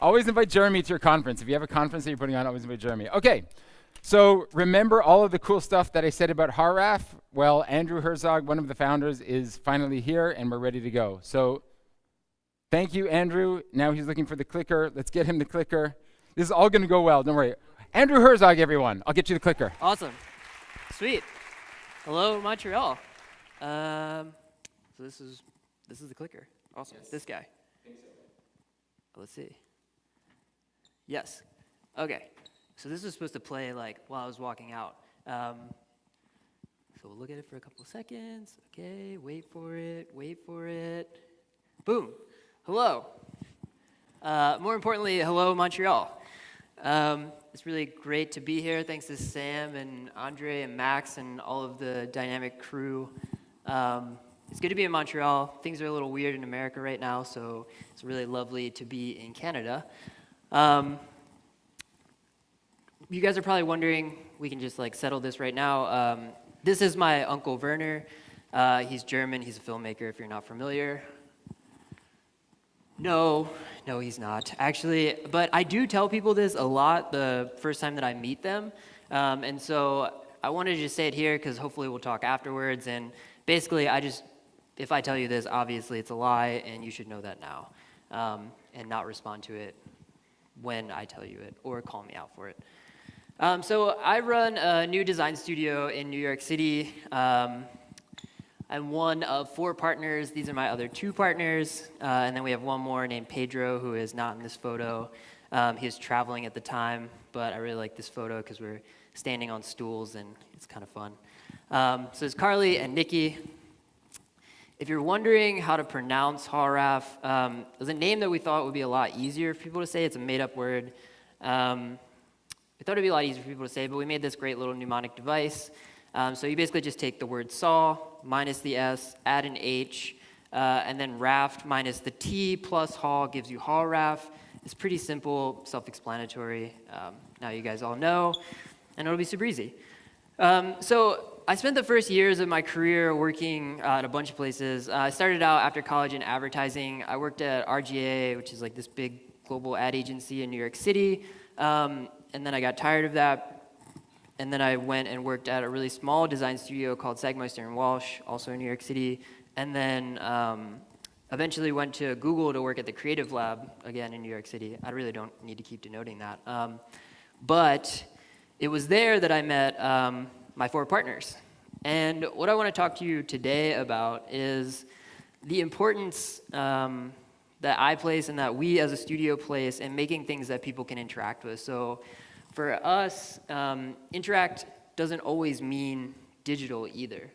Always invite Jeremy to your conference. If you have a conference that you're putting on, always invite Jeremy. Okay, so remember all of the cool stuff that I said about HAWRAF? Well, Andrew Herzog, one of the founders, is finally here, and we're ready to go. So thank you, Andrew. Now he's looking for the clicker. Let's get him the clicker. This is all going to go well. Don't worry. Andrew Herzog, everyone. I'll get you the clicker. Awesome. Sweet. Hello, Montreal. So this is the clicker. Awesome. Yes. This guy. I think so. Let's see. Yes. Okay. So this was supposed to play like while I was walking out. So we'll look at it for a couple of seconds. Okay. Wait for it. Wait for it. Boom. Hello. More importantly, hello, Montreal. It's really great to be here. Thanks to Sam and Andre and Max and all of the dynamic crew. It's good to be in Montreal. Things are a little weird in America right now, so it's really lovely to be in Canada. You guys are probably wondering, we can just like settle this right now. This is my Uncle Werner. He's German. He's a filmmaker, if you're not familiar. No, he's not, actually. But I do tell people this a lot the first time that I meet them. And so I wanted to just say it here because hopefully we'll talk afterwards. And basically, if I tell you this, obviously it's a lie, and you should know that now. And not respond to it when I tell you it or call me out for it. So I run a new design studio in New York City. I'm one of 4 partners. These are my other 2 partners. And then we have one more named Pedro, who is not in this photo. He was traveling at the time, but I really like this photo because we're standing on stools and it's kind of fun. So it's Carly and Nicky. If you're wondering how to pronounce HAWRAF, it was a name that we thought would be a lot easier for people to say. It's a made-up word. We thought it'd be a lot easier for people to say, but we made this great little mnemonic device. So you basically just take the word saw minus the S, add an H, and then raft minus the T plus haw gives you HAWRAF. It's pretty simple, self-explanatory. Now you guys all know, and it'll be super easy. So I spent the first years of my career working at a bunch of places. I started out after college in advertising. I worked at RGA, which is like this big global ad agency in New York City, and then I got tired of that. And then I went and worked at a really small design studio called Sagmeister & Walsh, also in New York City. And then eventually went to Google to work at the Creative Lab, again in New York City. I really don't need to keep denoting that. But it was there that I met my 4 partners. And what I want to talk to you today about is the importance that I place and that we as a studio place in making things that people can interact with. So for us, interact doesn't always mean digital either,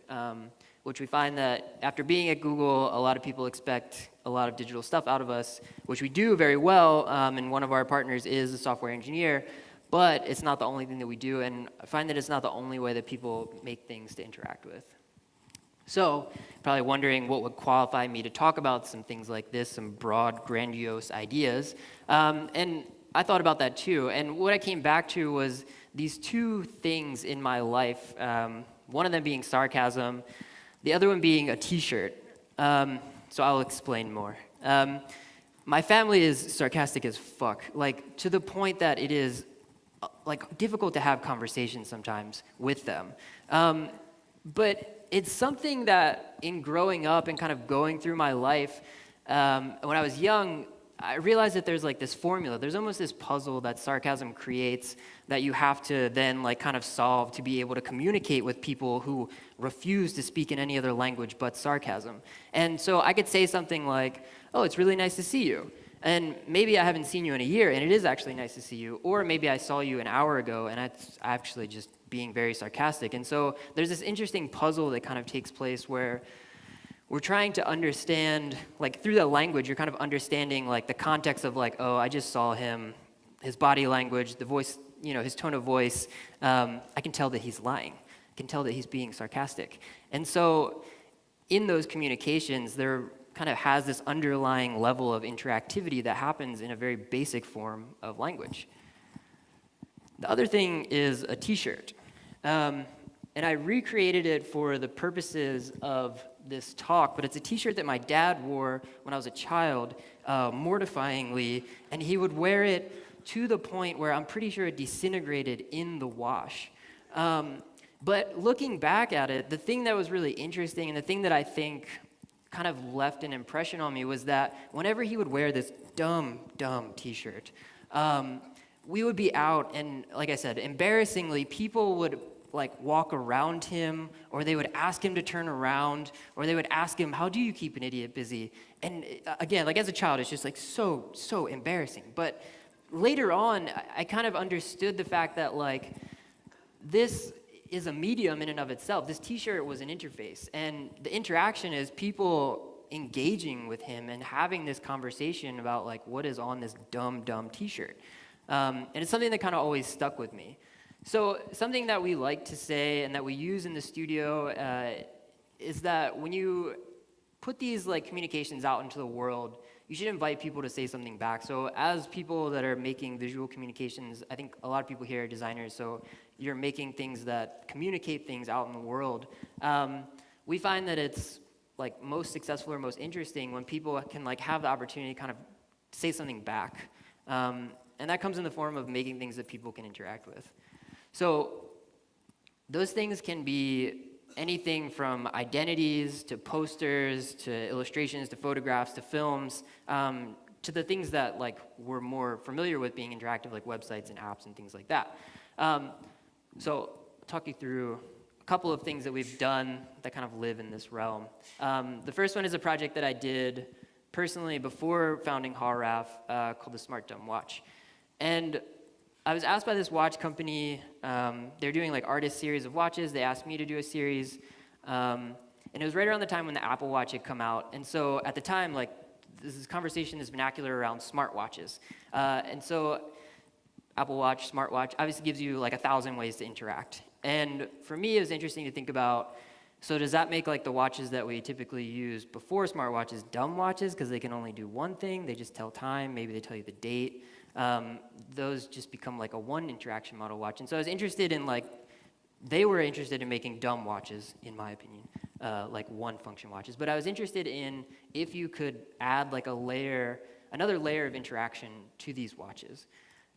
which we find that after being at Google, a lot of people expect a lot of digital stuff out of us, which we do very well, and one of our partners is a software engineer, but it's not the only thing that we do, and I find that it's not the only way that people make things to interact with. So, probably wondering what would qualify me to talk about some things like this, some broad, grandiose ideas, and I thought about that too, and what I came back to was these 2 things in my life, one of them being sarcasm, the other one being a t-shirt. So I'll explain more. My family is sarcastic as fuck, like to the point that it is like difficult to have conversations sometimes with them. But it's something that in growing up and kind of going through my life, when I was young, I realized that there's like this formula. There's almost this puzzle that sarcasm creates that you have to then like kind of solve to be able to communicate with people who refuse to speak in any other language but sarcasm. And so I could say something like, oh, it's really nice to see you. And maybe I haven't seen you in a year, and it is actually nice to see you. Or maybe I saw you an hour ago, and it's actually just being very sarcastic. And so there's this interesting puzzle that kind of takes place where we're trying to understand, like through the language, you're kind of understanding like the context of like, oh, I just saw him, his body language, the voice, you know, his tone of voice. I can tell that he's lying. I can tell that he's being sarcastic. And so in those communications, there kind of has this underlying level of interactivity that happens in a very basic form of language. The other thing is a t-shirt. And I recreated it for the purposes of this talk, but it's a t-shirt that my dad wore when I was a child, mortifyingly, and he would wear it to the point where I'm pretty sure it disintegrated in the wash. But looking back at it, the thing that was really interesting and the thing that I think kind of left an impression on me was that whenever he would wear this dumb t-shirt, we would be out and, like I said, embarrassingly, people would like walk around him, or they would ask him to turn around, or they would ask him, how do you keep an idiot busy? And again, like as a child, it's just like so embarrassing. But later on, I kind of understood the fact that like this is a medium in and of itself. This t-shirt was an interface, and the interaction is people engaging with him and having this conversation about like what is on this dumb t-shirt. And it's something that kind of always stuck with me. So something that we like to say and that we use in the studio is that when you put these like communications out into the world, you should invite people to say something back. So as people that are making visual communications, I think a lot of people here are designers, so you're making things that communicate things out in the world. We find that it's like most successful or most interesting when people can like have the opportunity to kind of say something back. And that comes in the form of making things that people can interact with. So those things can be anything from identities to posters to illustrations to photographs to films to the things that like we're more familiar with being interactive, like websites and apps and things like that. So I'll talk you through a couple of things that we've done that kind of live in this realm. The first one is a project that I did personally before founding HAWRAF called the Smart Dumb Watch. And I was asked by this watch company, they're doing like artist series of watches. They asked me to do a series. And it was right around the time when the Apple Watch had come out. And so at the time, like this conversation, this vernacular around smartwatches. And so Apple Watch, smartwatch, obviously gives you like 1,000 ways to interact. And for me, it was interesting to think about, so does that make like the watches that we typically use before smartwatches dumb watches because they can only do one thing? They just tell time, maybe they tell you the date. Those just become like a one interaction model watch. And so I was interested in like, they were interested in making dumb watches, in my opinion, like one function watches. But I was interested in if you could add like a layer, another layer of interaction to these watches.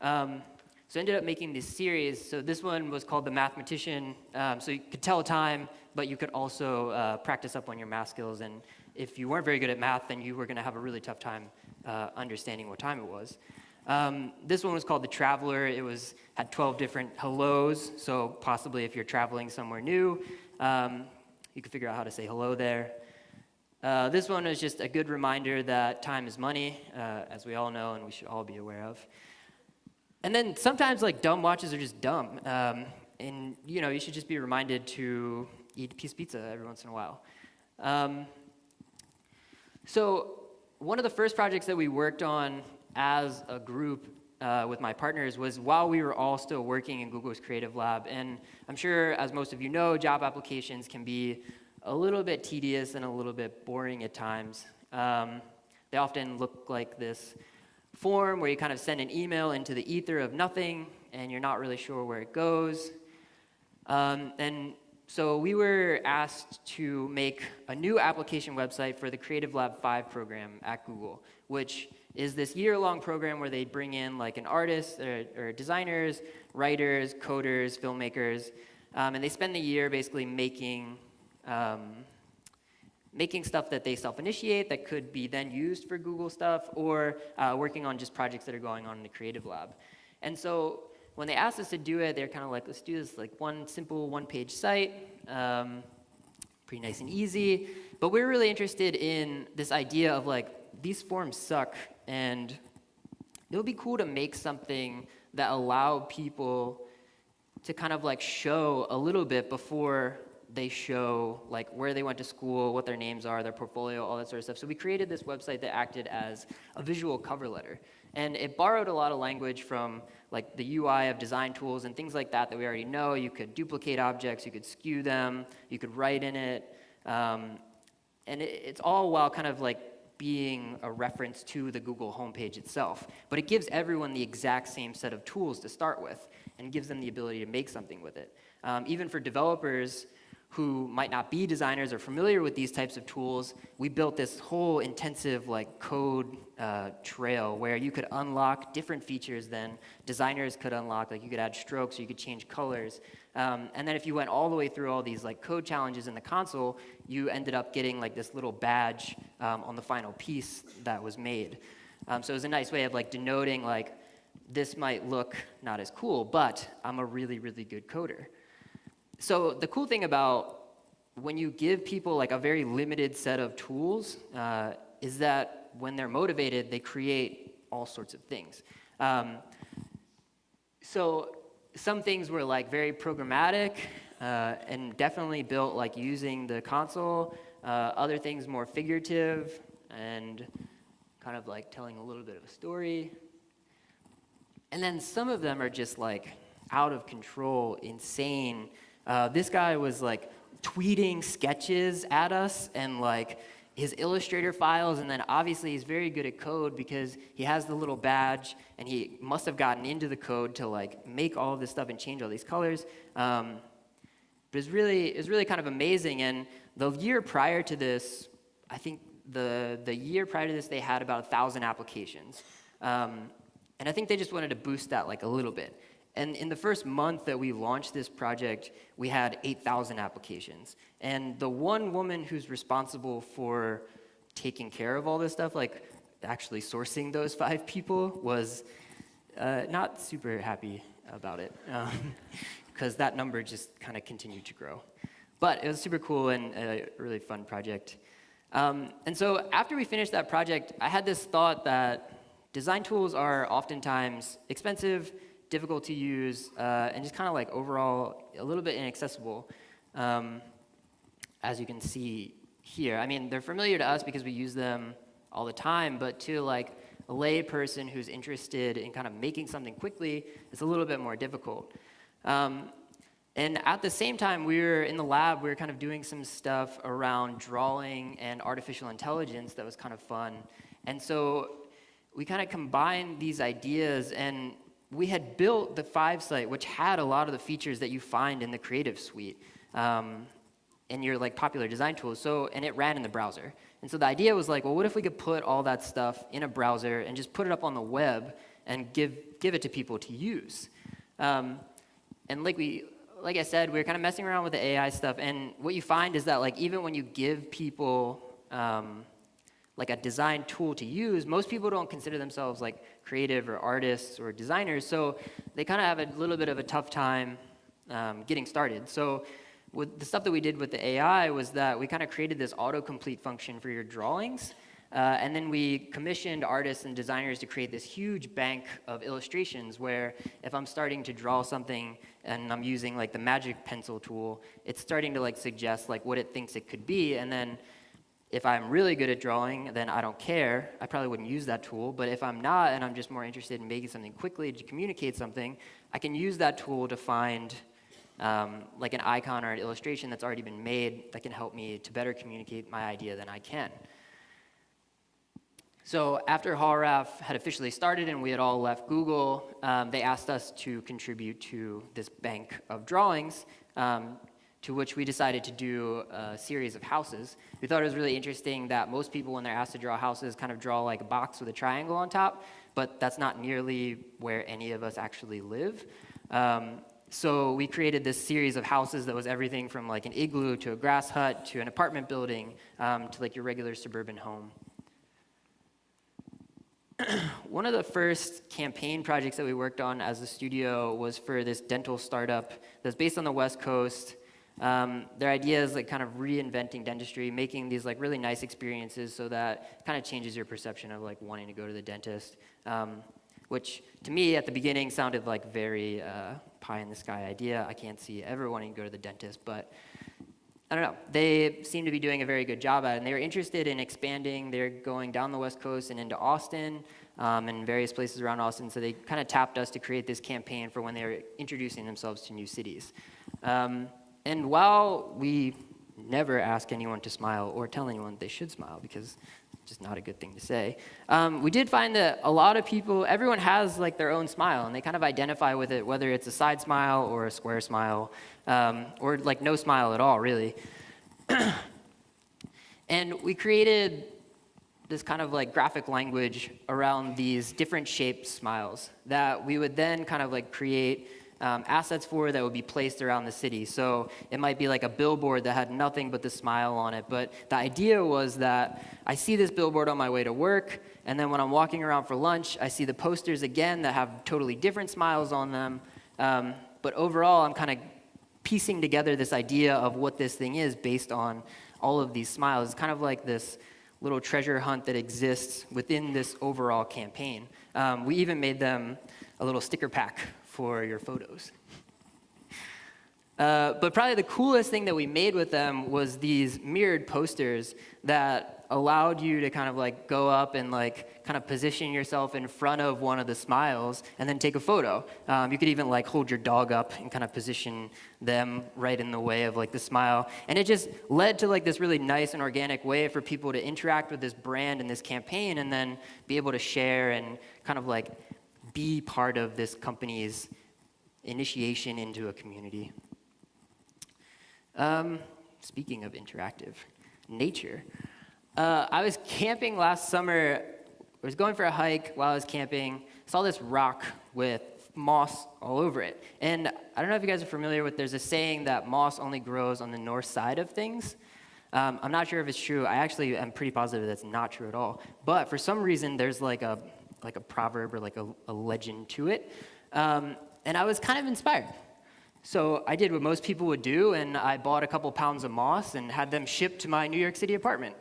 So I ended up making this series. So this one was called The Mathematician. So you could tell time, but you could also practice up on your math skills. And if you weren't very good at math, then you were going to have a really tough time understanding what time it was. This one was called The Traveler. It had 12 different hellos, so possibly if you're traveling somewhere new, you can figure out how to say hello there. This one is just a good reminder that time is money, as we all know and we should all be aware of. And then sometimes like dumb watches are just dumb, and you know you should just be reminded to eat a piece of pizza every once in a while. So one of the first projects that we worked on as a group with my partners was while we were all still working in Google's Creative Lab. And I'm sure, as most of you know, job applications can be a little bit tedious and a little bit boring at times. They often look like this form where you kind of send an email into the ether of nothing, and you're not really sure where it goes. And so we were asked to make a new application website for the Creative Lab 5 program at Google, which is this year-long program where they bring in like an artist or designers, writers, coders, filmmakers, and they spend the year basically making stuff that they self-initiate that could be then used for Google stuff, or working on just projects that are going on in the Creative Lab. And so when they asked us to do it, they're kind of like, let's do this like one simple one-page site, pretty nice and easy. But we're really interested in this idea of like, these forms suck, and it would be cool to make something that allowed people to kind of like show a little bit before they show like where they went to school, what their names are, their portfolio, all that sort of stuff. So we created this website that acted as a visual cover letter. And it borrowed a lot of language from like the UI of design tools and things like that we already know. You could duplicate objects, you could skew them, you could write in it. And it's all while kind of like being a reference to the Google homepage itself. But it gives everyone the exact same set of tools to start with and gives them the ability to make something with it. Even for developers who might not be designers or familiar with these types of tools, we built this whole intensive like code trail where you could unlock different features than designers could unlock. Like you could add strokes, or you could change colors. And then if you went all the way through all these like code challenges in the console, you ended up getting like this little badge on the final piece that was made. So it was a nice way of like denoting like, this might look not as cool, but I'm a really, really good coder. So the cool thing about when you give people like a very limited set of tools is that when they're motivated, they create all sorts of things. So some things were like very programmatic and definitely built like using the console. Other things more figurative and kind of like telling a little bit of a story. And then some of them are just like out of control, insane. This guy was like tweeting sketches at us and like his Illustrator files, and then obviously he's very good at code because he has the little badge and he must have gotten into the code to like make all of this stuff and change all these colors. But it's really kind of amazing. And the year prior to this, I think the year prior to this, they had about 1,000 applications. And I think they just wanted to boost that like a little bit. And in the first month that we launched this project, we had 8,000 applications. And the one woman who's responsible for taking care of all this stuff, like actually sourcing those 5 people, was not super happy about it, because that number just kind of continued to grow. But it was super cool and a really fun project. And so after we finished that project, I had this thought that design tools are oftentimes expensive, difficult to use, and just kind of like overall a little bit inaccessible, as you can see here. I mean, they're familiar to us because we use them all the time, but to like a lay person who's interested in kind of making something quickly, it's a little bit more difficult. And at the same time, we were in the lab, we were kind of doing some stuff around drawing and artificial intelligence that was kind of fun. And so we kind of combined these ideas, and we had built the 5 site, which had a lot of the features that you find in the Creative Suite in your like popular design tools. And it ran in the browser. And so the idea was like, well, what if we could put all that stuff in a browser and just put it up on the web and give it to people to use? And like I said, we were kind of messing around with the AI stuff, and what you find is that like even when you give people like a design tool to use, most people don't consider themselves like creative or artists or designers, so they kind of have a little bit of a tough time getting started. So with the stuff that we did with the AI was that we kind of created this autocomplete function for your drawings, and then we commissioned artists and designers to create this huge bank of illustrations where if I'm starting to draw something and I'm using like the magic pencil tool, it's starting to like suggest like what it thinks it could be, and then if I'm really good at drawing, then I don't care. I probably wouldn't use that tool. But if I'm not, and I'm just more interested in making something quickly to communicate something, I can use that tool to find like an icon or an illustration that's already been made that can help me to better communicate my idea than I can. So after HAWRAF had officially started and we had all left Google, they asked us to contribute to this bank of drawings, to which we decided to do a series of houses. We thought it was really interesting that most people, when they're asked to draw houses, kind of draw like a box with a triangle on top, but that's not nearly where any of us actually live. So we created this series of houses that was everything from like an igloo to a grass hut to an apartment building to like your regular suburban home. One of the first campaign projects that we worked on as a studio was for this dental startup that's based on the West Coast. Their idea is like kind of reinventing dentistry, making these like really nice experiences so that kind of changes your perception of like wanting to go to the dentist, which to me at the beginning sounded like very pie in the sky idea. I can't see ever wanting to go to the dentist, but I don't know. They seem to be doing a very good job at it, and they were interested in expanding. They're going down the West Coast and into Austin and various places around Austin, so they kind of tapped us to create this campaign for when they were introducing themselves to new cities. And while we never ask anyone to smile or tell anyone they should smile, because just not a good thing to say. We did find that a lot of people, everyone has like their own smile, and they kind of identify with it, whether it's a side smile or a square smile, or like no smile at all, really. And we created this kind of like graphic language around these different shaped smiles that we would then kind of like create assets for that would be placed around the city. So it might be like a billboard that had nothing but the smile on it. But the idea was that I see this billboard on my way to work, and then when I'm walking around for lunch, I see the posters again that have totally different smiles on them. But overall, I'm kind of piecing together this idea of what this thing is based on all of these smiles. It's kind of like this little treasure hunt that exists within this overall campaign. We even made them a little sticker pack for your photos. But probably the coolest thing that we made with them was these mirrored posters that allowed you to kind of like go up and like kind of position yourself in front of one of the smiles and then take a photo. You could even like hold your dog up and kind of position them right in the way of like the smile. And it just led to like this really nice and organic way for people to interact with this brand and this campaign, and then be able to share and kind of like be part of this company's initiation into a community. Speaking of interactive, nature. I was camping last summer. I was going for a hike while I was camping. Saw this rock with moss all over it. And I don't know if you guys are familiar with, there's a saying that moss only grows on the north side of things. I'm not sure if it's true. I actually am pretty positive that's not true at all. But for some reason, there's like a proverb or like a legend to it. And I was kind of inspired. So I did what most people would do, and I bought a couple pounds of moss and had them shipped to my New York City apartment.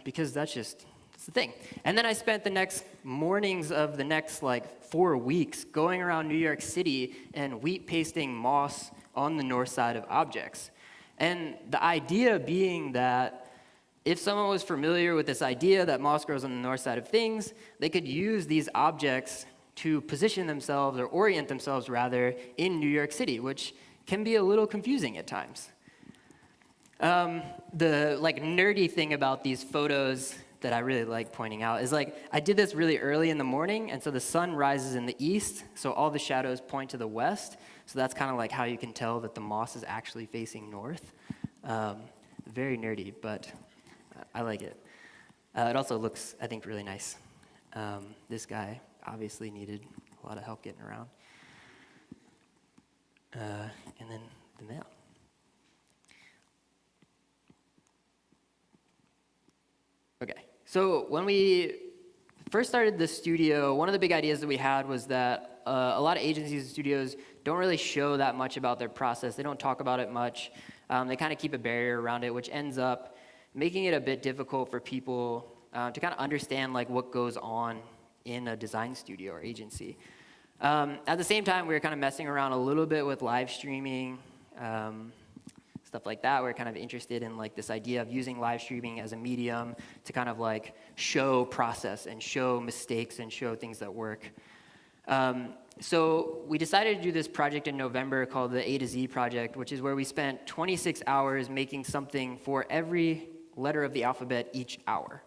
Because that's the thing. And then I spent the next mornings of the next like 4 weeks going around New York City and wheat pasting moss on the north side of objects. And the idea being that if someone was familiar with this idea that moss grows on the north side of things, they could use these objects to position themselves, or orient themselves rather, in New York City, which can be a little confusing at times. The like nerdy thing about these photos that I really like pointing out is like I did this really early in the morning, and so the sun rises in the east, so all the shadows point to the west. So that's kind of like how you can tell that the moss is actually facing north. Very nerdy, but I like it. It also looks, I think, really nice. This guy obviously needed a lot of help getting around. And then the mail. Okay, so when we first started the studio, one of the big ideas that we had was that a lot of agencies and studios don't really show that much about their process. They don't talk about it much. They kind of keep a barrier around it, which ends up making it a bit difficult for people to kind of understand like what goes on in a design studio or agency. At the same time, we were kind of messing around a little bit with live streaming, stuff like that. We're kind of interested in like this idea of using live streaming as a medium to kind of like show process and show mistakes and show things that work. So we decided to do this project in November called the A to Z project, which is where we spent 26 hours making something for every letter of the alphabet each hour.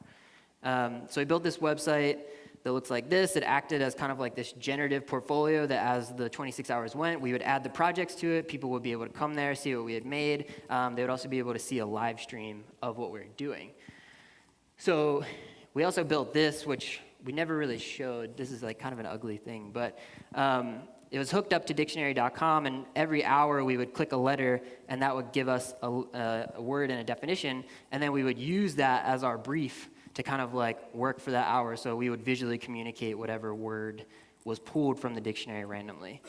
So we built this website that looks like this. It acted as kind of like this generative portfolio that as the 26 hours went, we would add the projects to it. People would be able to come there, see what we had made. They would also be able to see a live stream of what we were doing. So we also built this, which we never really showed. This is like kind of an ugly thing, but it was hooked up to dictionary.com, and every hour we would click a letter, and that would give us a word and a definition, and then we would use that as our brief to kind of like work for that hour. So we would visually communicate whatever word was pulled from the dictionary randomly.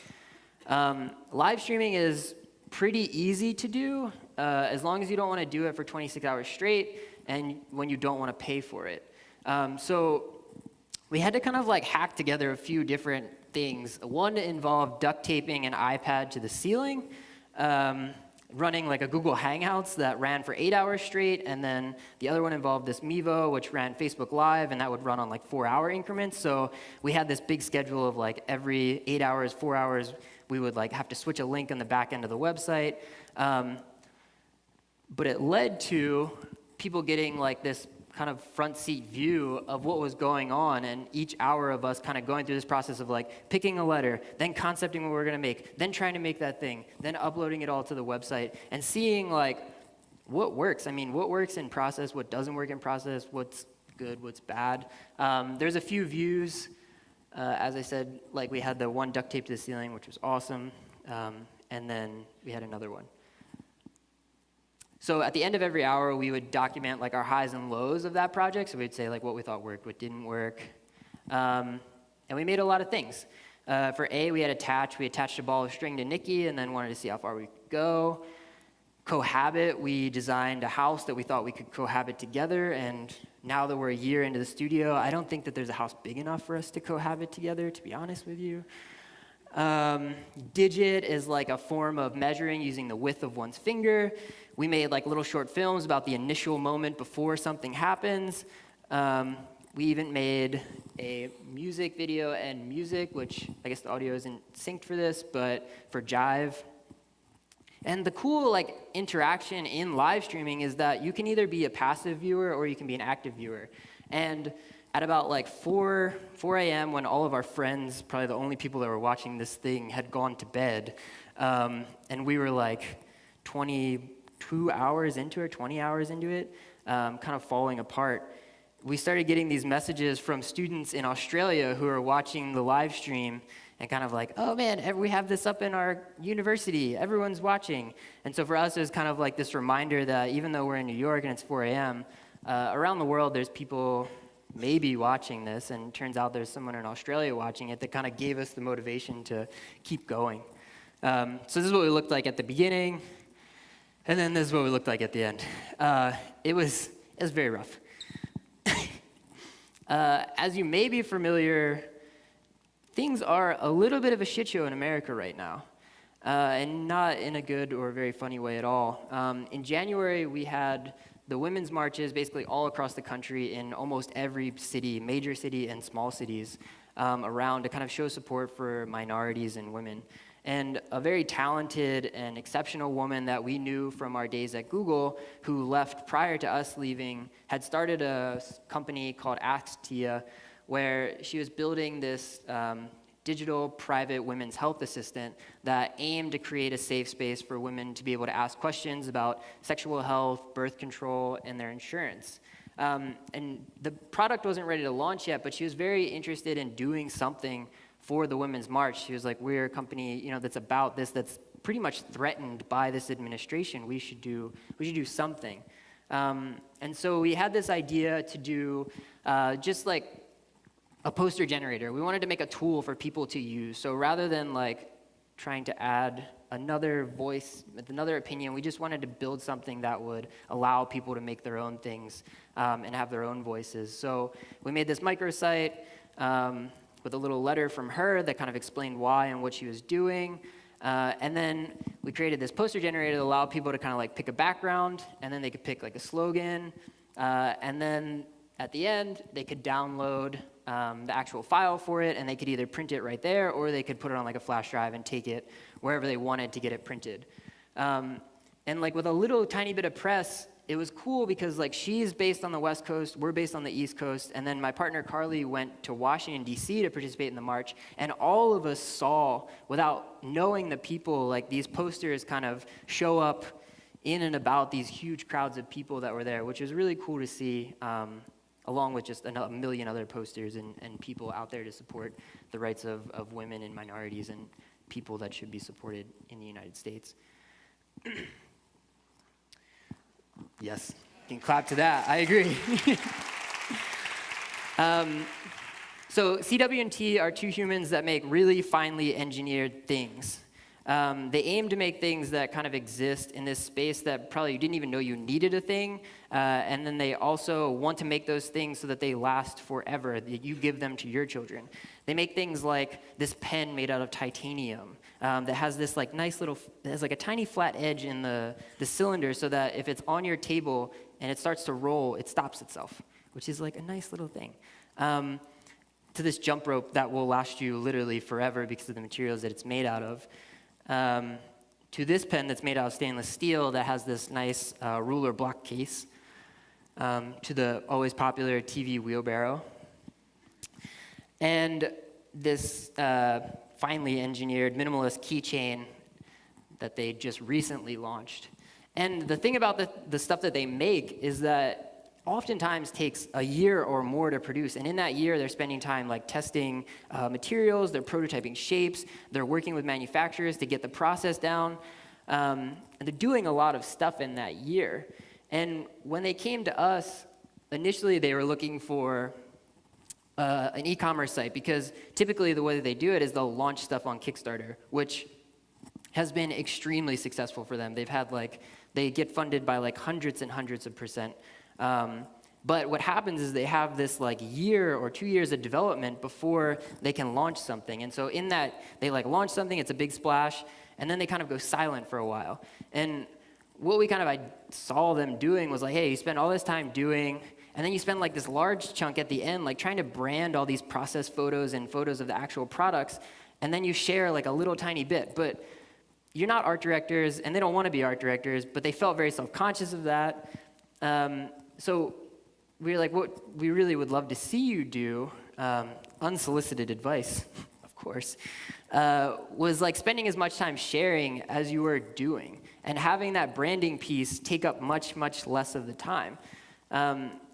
Live streaming is pretty easy to do as long as you don't want to do it for 26 hours straight and when you don't want to pay for it. So we had to kind of like hack together a few different things. One involved duct taping an iPad to the ceiling, running like a Google Hangouts that ran for 8 hours straight, and then the other one involved this Mevo, which ran Facebook Live, and that would run on like 4-hour increments. So we had this big schedule of like every 8 hours, 4 hours, we would like have to switch a link on the back end of the website. But it led to people getting like this kind of front seat view of what was going on, and each hour of us kind of going through this process of like picking a letter, then concepting what we're going to make, then trying to make that thing, then uploading it all to the website, and seeing like what works. I mean, what works in process, what doesn't work in process, what's good, what's bad. There's a few views. As I said, like we had the one duct tape to the ceiling, which was awesome, and then we had another one. So at the end of every hour, we would document like our highs and lows of that project. So we'd say like what we thought worked, what didn't work. And we made a lot of things. For A, we attached a ball of string to Nicky and then wanted to see how far we could go. Cohabit, we designed a house that we thought we could cohabit together. And now that we're a year into the studio, I don't think that there's a house big enough for us to cohabit together, to be honest with you. Digit is like a form of measuring using the width of one's finger. We made like little short films about the initial moment before something happens. We even made a music video and music, which I guess the audio isn't synced for this, but for Jive. And the cool like interaction in live streaming is that you can either be a passive viewer or you can be an active viewer. And at about like 4 a.m. when all of our friends, probably the only people that were watching this thing, had gone to bed, and we were like 22 hours into it, 20 hours into it, kind of falling apart, we started getting these messages from students in Australia who are watching the live stream and kind of like, oh man, we have this up in our university, everyone's watching. And so for us, it was kind of like this reminder that even though we're in New York and it's 4 a.m., around the world there's people maybe watching this, and it turns out there's someone in Australia watching it that kind of gave us the motivation to keep going. So this is what we looked like at the beginning, and then this is what we looked like at the end. It was very rough. As you may be familiar, things are a little bit of a shit show in America right now, and not in a good or very funny way at all. In January, we had the women's marches basically all across the country in almost every city, major city and small cities, around to kind of show support for minorities and women. And a very talented and exceptional woman that we knew from our days at Google, who left prior to us leaving, had started a company called Ask Tia, where she was building this digital private women's health assistant that aimed to create a safe space for women to be able to ask questions about sexual health, birth control, and their insurance. And the product wasn't ready to launch yet, but she was very interested in doing something for the Women's March. She was like, we're a company, that's about this, that's pretty much threatened by this administration. We should do something. And so we had this idea to do just like a poster generator. We wanted to make a tool for people to use. So rather than like trying to add another voice, another opinion, we just wanted to build something that would allow people to make their own things and have their own voices. So we made this microsite with a little letter from her that kind of explained why and what she was doing. And then we created this poster generator that allowed people to kind of like pick a background, and then they could pick like a slogan. And then at the end, they could download the actual file for it, and they could either print it right there, or they could put it on like a flash drive and take it wherever they wanted to get it printed. And like with a little tiny bit of press, it was cool because like she's based on the West Coast, we're based on the East Coast, and then my partner Carly went to Washington, D.C. to participate in the march, and all of us saw, without knowing the people, like these posters kind of show up in and about these huge crowds of people that were there, which was really cool to see, along with just a million other posters and people out there to support the rights of women and minorities and people that should be supported in the United States. Yes, you can clap to that. I agree. So CW&T are two humans that make really finely engineered things. They aim to make things that kind of exist in this space that probably you didn't even know you needed a thing, and then they also want to make those things so that they last forever, that you give them to your children. They make things like this pen made out of titanium that has this like nice little, it has like a tiny flat edge in the cylinder so that if it's on your table and it starts to roll, it stops itself, which is like a nice little thing. To this jump rope that will last you literally forever because of the materials that it's made out of. To this pen that's made out of stainless steel that has this nice ruler block case. to the always popular TV wheelbarrow. And this finely engineered minimalist keychain that they just recently launched. And the thing about the stuff that they make is that oftentimes takes a year or more to produce. And in that year, they're spending time like testing materials, they're prototyping shapes, they're working with manufacturers to get the process down. And they're doing a lot of stuff in that year. And when they came to us, initially they were looking for an e-commerce site, because typically the way that they do it is they'll launch stuff on Kickstarter, which has been extremely successful for them. They get funded by like hundreds and hundreds of percent. But what happens is they have this like year or 2 years of development before they can launch something. And so in that, they like launch something, it's a big splash, and then they kind of go silent for a while. And what we I saw them doing was like, hey, you spend all this time doing, and then you spend like this large chunk at the end, like trying to brand all these process photos and photos of the actual products, and then you share like a little tiny bit. But you're not art directors, and they don't want to be art directors, but they felt very self-conscious of that. So we were like, what we really would love to see you do, unsolicited advice, of course, was like spending as much time sharing as you were doing, and having that branding piece take up much, much less of the time.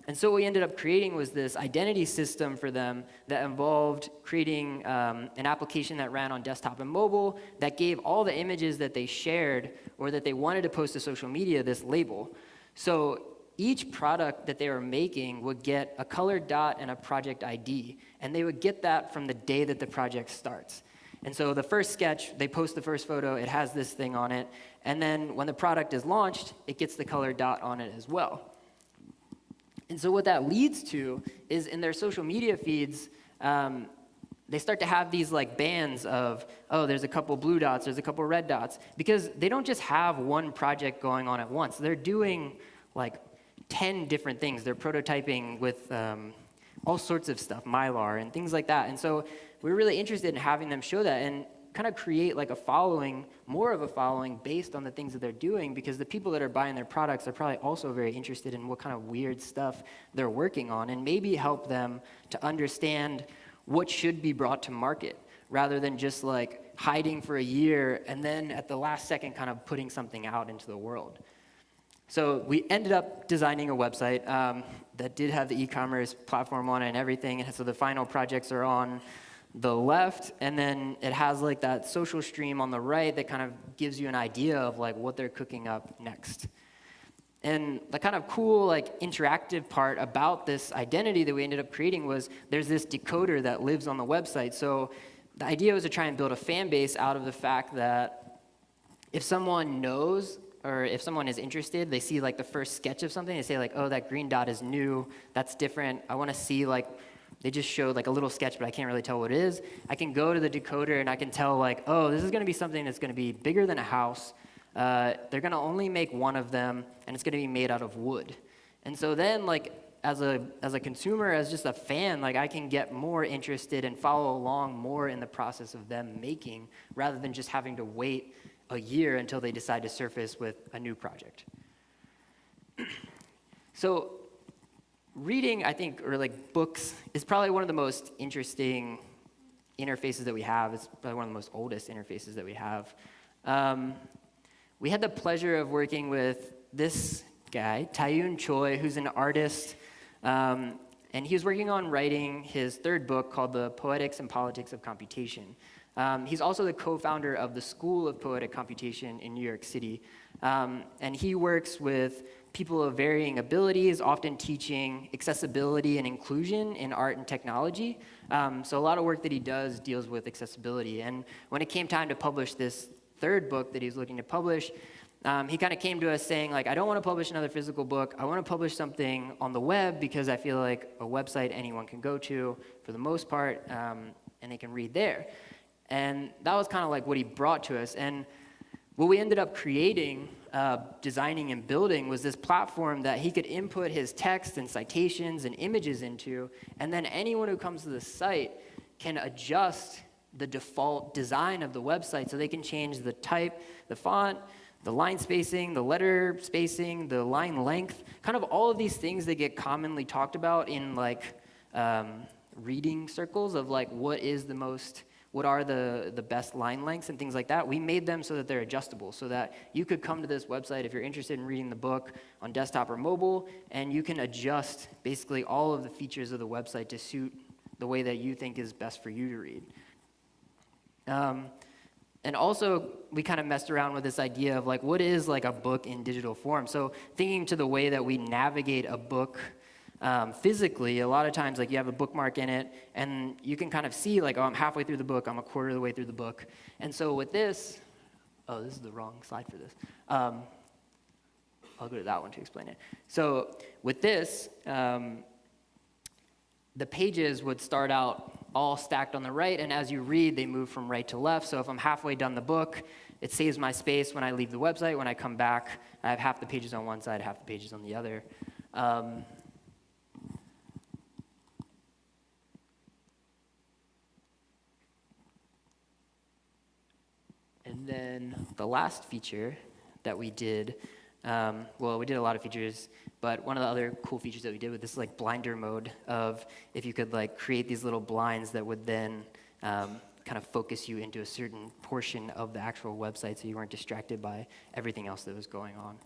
And so what we ended up creating was this identity system for them that involved creating an application that ran on desktop and mobile that gave all the images that they shared or that they wanted to post to social media this label. So each product that they were making would get a colored dot and a project ID, and they would get that from the day that the project starts. And so the first sketch, they post the first photo, it has this thing on it, and then when the product is launched, it gets the colored dot on it as well. And so what that leads to is in their social media feeds, they start to have these like bands of, oh, there's a couple blue dots, there's a couple red dots, because they don't just have one project going on at once. They're doing like 10 different things. They're prototyping with all sorts of stuff, Mylar and things like that. And so we're really interested in having them show that and kind of create like a following, more of a following based on the things that they're doing, because the people that are buying their products are probably also very interested in what kind of weird stuff they're working on, and maybe help them to understand what should be brought to market, rather than just like hiding for a year and then at the last second kind of putting something out into the world. So we ended up designing a website that did have the e-commerce platform on it and everything. And so the final projects are on the left, and then it has like that social stream on the right that kind of gives you an idea of like what they're cooking up next. And the kind of cool like interactive part about this identity that we ended up creating was there's this decoder that lives on the website. So the idea was to try and build a fan base out of the fact that if someone knows, or if someone is interested, they see like the first sketch of something, they say like, oh, that green dot is new, that's different, I want to see like, they just showed like a little sketch, but I can't really tell what it is. I can go to the decoder and I can tell like, oh, this is going to be something that's going to be bigger than a house. They're going to only make one of them, and it's going to be made out of wood. And so then like, as a consumer, as just a fan, like I can get more interested and follow along more in the process of them making, rather than just having to wait a year until they decide to surface with a new project. So reading, I think, or like books, is probably one of the most interesting interfaces that we have. It's probably one of the most oldest interfaces that we have. We had the pleasure of working with this guy, Taeyoon Choi, who's an artist, and he was working on writing his third book called The Poetics and Politics of Computation. He's also the co-founder of the School of Poetic Computation in New York City. And he works with people of varying abilities, often teaching accessibility and inclusion in art and technology. So a lot of work that he does deals with accessibility. And when it came time to publish this third book that he's looking to publish, he kind of came to us saying, like, I don't want to publish another physical book. I want to publish something on the web, because I feel like a website anyone can go to for the most part, and they can read there. And that was kind of like what he brought to us. And what we ended up creating, designing and building, was this platform that he could input his text and citations and images into, and then anyone who comes to the site can adjust the default design of the website, so they can change the type, the font, the line spacing, the letter spacing, the line length, kind of all of these things that get commonly talked about in like reading circles of like what are the best line lengths and things like that. We made them so that they're adjustable, so that you could come to this website if you're interested in reading the book on desktop or mobile, and you can adjust basically all of the features of the website to suit the way that you think is best for you to read. And also, we kind of messed around with this idea of like, what is like a book in digital form? So thinking to the way that we navigate a book physically, a lot of times like you have a bookmark in it, and you can kind of see like, oh, I'm halfway through the book, I'm a quarter of the way through the book. And so with this, oh, this is the wrong slide for this. I'll go to that one to explain it. So with this, the pages would start out all stacked on the right, and as you read, they move from right to left. So if I'm halfway done the book, it saves my space when I leave the website. When I come back, I have half the pages on one side, half the pages on the other. And then the last feature that we did, well, we did a lot of features, but one of the other cool features that we did with this is like blinder mode of if you could like create these little blinds that would then kind of focus you into a certain portion of the actual website so you weren't distracted by everything else that was going on.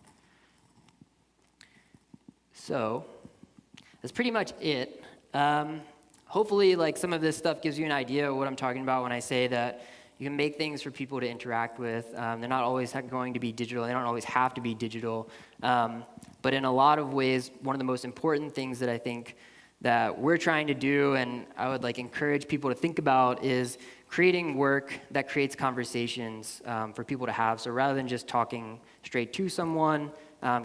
So that's pretty much it. Hopefully like some of this stuff gives you an idea of what I'm talking about when I say that you can make things for people to interact with. They're not always going to be digital. They don't always have to be digital. But in a lot of ways, one of the most important things that I think that we're trying to do, and I would like encourage people to think about, is creating work that creates conversations for people to have. So rather than just talking straight to someone,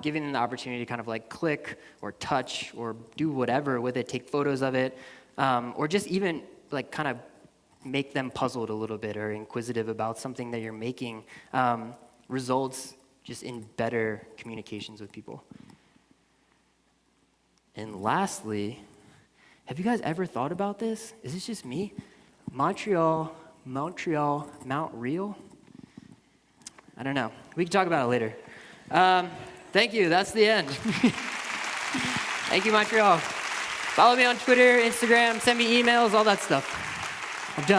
giving them the opportunity to kind of like click or touch or do whatever with it, take photos of it, or just even like kind of make them puzzled a little bit or inquisitive about something that you're making, results just in better communications with people. And lastly, have you guys ever thought about this? Is this just me? Montreal, Mount Real? I don't know. We can talk about it later. Thank you. That's the end. Thank you, Montreal. Follow me on Twitter, Instagram, send me emails, all that stuff. I'm done.